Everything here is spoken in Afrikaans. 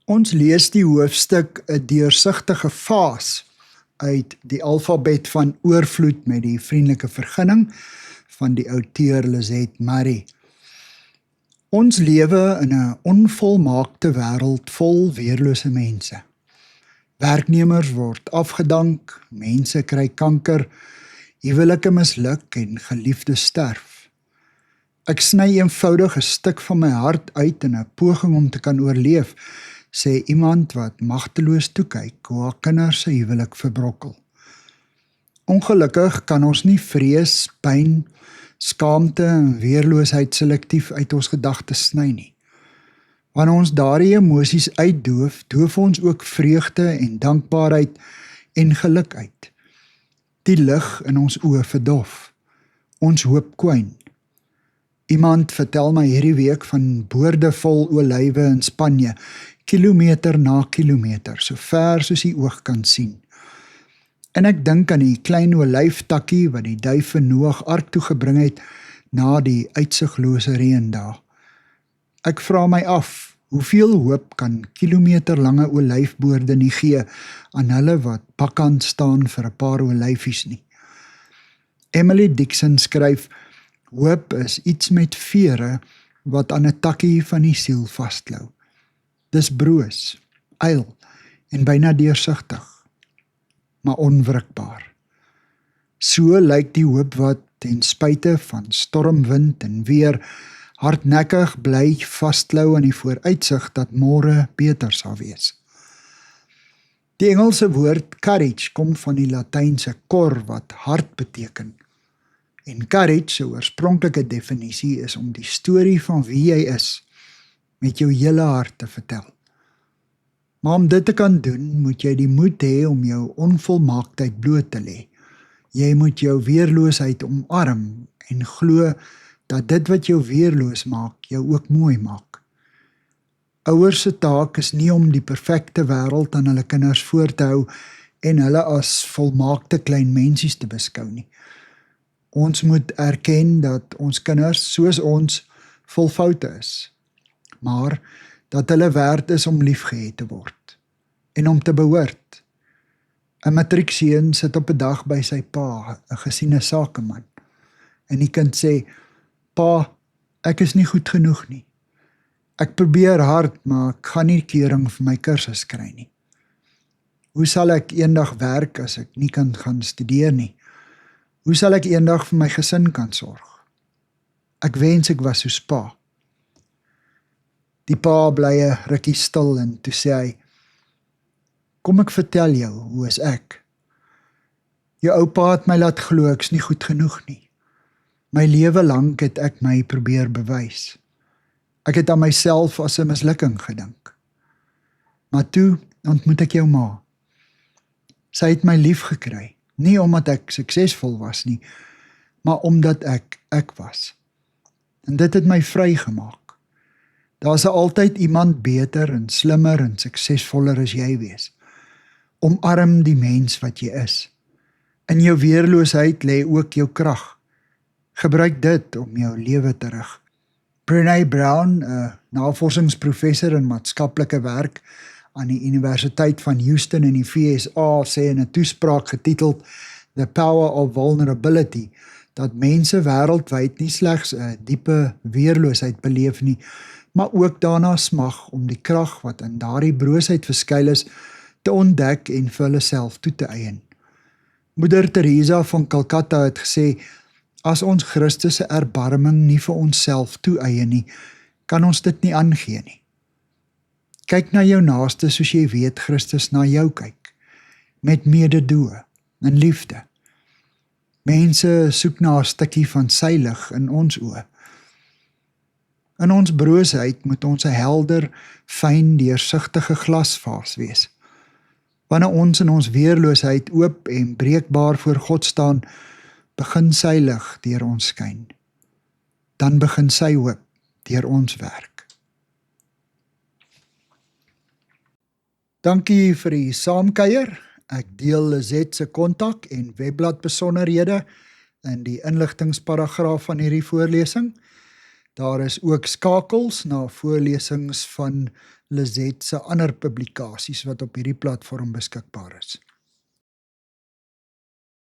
Ons lees die hoofstuk 'n deursigtige vaas uit die alfabet van oorvloed met die vriendelike vergunning van die outeur Lizette Murray. Ons lewe in 'n onvolmaakte wêreld vol weerlose mense. Werknemers word afgedank, mense kry kanker, huwelike misluk en geliefdes sterf. Ek sny eenvoudig 'n stuk van my hart uit in 'n poging om te kan oorleef, sê iemand wat magteloos toekyk hoe haar kinders se huwelik verbrokkel. Ongelukkig kan ons nie vrees, pyn, skaamte en weerloosheid selektief uit ons gedagtes sny nie. Wanneer ons daardie emosies uitdoof, doof ons ook vreugde en dankbaarheid en geluk uit. Die lig in ons oë verdof. Ons hoop kwyn. Iemand vertel my hierdie week van boorde vol olywe in Spanje, kilometer na kilometer, so ver soos die oog kan sien. En ek dink aan die klein olyftakkie wat die duif vir Noag ark toe gebring het na die uitsiglose reëndae. Ek vra my af, hoeveel hoop kan kilometerlange olyfboorde nie gee aan hulle wat bakkant staan vir 'n paar olyfies nie. Emily Dixon skryf, hoop is iets met vere wat aan 'n takkie van die siel vasklou. Dis broos, yl en byna deursigtig, maar onwrikbaar. So lyk die hoop wat ten spyte van stormwind en weer hardnekkig bly vasklou aan die vooruitsig dat môre beter sal wees. Die Engelse woord courage kom van die Latynse cor wat hart beteken. En courage se oorspronklike definisie is om die storie van wie jy is met jou hele hart te vertel. Maar om dit te kan doen, moet jy die moed hê om jou onvolmaaktheid bloot te lê. Jy moet jou weerloosheid omarm en glo dat dit wat jou weerloos maak, jou ook mooi maak. Ouers se taak is nie om die perfekte wêreld aan hulle kinders voor te hou en hulle as volmaakte klein mensies te beskou nie. Ons moet erken dat ons kinders, soos ons, vol foute is, maar dat hulle werd is om liefgehet te word en om te behoort. 'n Matriekseun sit op 'n dag by sy pa, 'n gesiene sakeman, en die kind sê, "Pa, ek is nie goed genoeg nie. Ek probeer hard, maar ek gaan nie keuring vir my kursus kry nie. Hoe sal ek eendag werk as ek nie kan gaan studeer nie? Hoe sal ek eendag vir my gesin kan sorg? Ek wens ek was soos pa." Die pa bly 'n rukkie stil en toe sê hy, "Kom ek vertel jou, hoe is ek? Jou oupa het my laat glo ek's nie goed genoeg nie. My lewe lank het ek my probeer bewys. Ek het aan myself as 'n mislukking gedink. Maar toe ontmoet ek jou ma. Sy het my lief gekry, nie omdat ek suksesvol was nie, maar omdat ek was. En dit het my vrygemaak. Daar sal altyd iemand beter en slimmer en suksesvoller as jy wees. Omarm die mens wat jy is. In jou weerloosheid lê ook jou krag. Gebruik dit om jou lewe te rig." Brené Brown, 'n navorsingsprofessor in maatskaplike werk aan die Universiteit van Houston in die VSA, sê in 'n toespraak getiteld The Power of Vulnerability, dat mense wêreldwyd nie slegs 'n diepe weerloosheid beleef nie, maar ook daarna smag om die krag wat in daardie broosheid verskuil is, te ontdek en vir hulle self toe te eien. Moeder Teresa van Calcutta het gesê, as ons Christus se erbarming nie vir onsself toeëien nie, kan ons dit nie aangee nie. Kyk na jou naaste soos jy weet Christus na jou kyk, met mededoe en liefde. Mense soek na 'n stukkie van sy lig in ons oë. In ons broosheid moet ons 'n helder, fyn, deursigtige glasvaas wees. Wanneer ons in ons weerloosheid oop en breekbaar voor God staan, begin sy lig deur ons skyn. Dan begin sy hoop deur ons werk. Dankie vir die saamkuier. Ek deel Lizette se kontak en webblad besonderhede in die inligtingsparagraaf van hierdie voorlesing. Daar is ook skakels na voorlesings van Lizet se ander publikasies wat op hierdie platform beskikbaar is.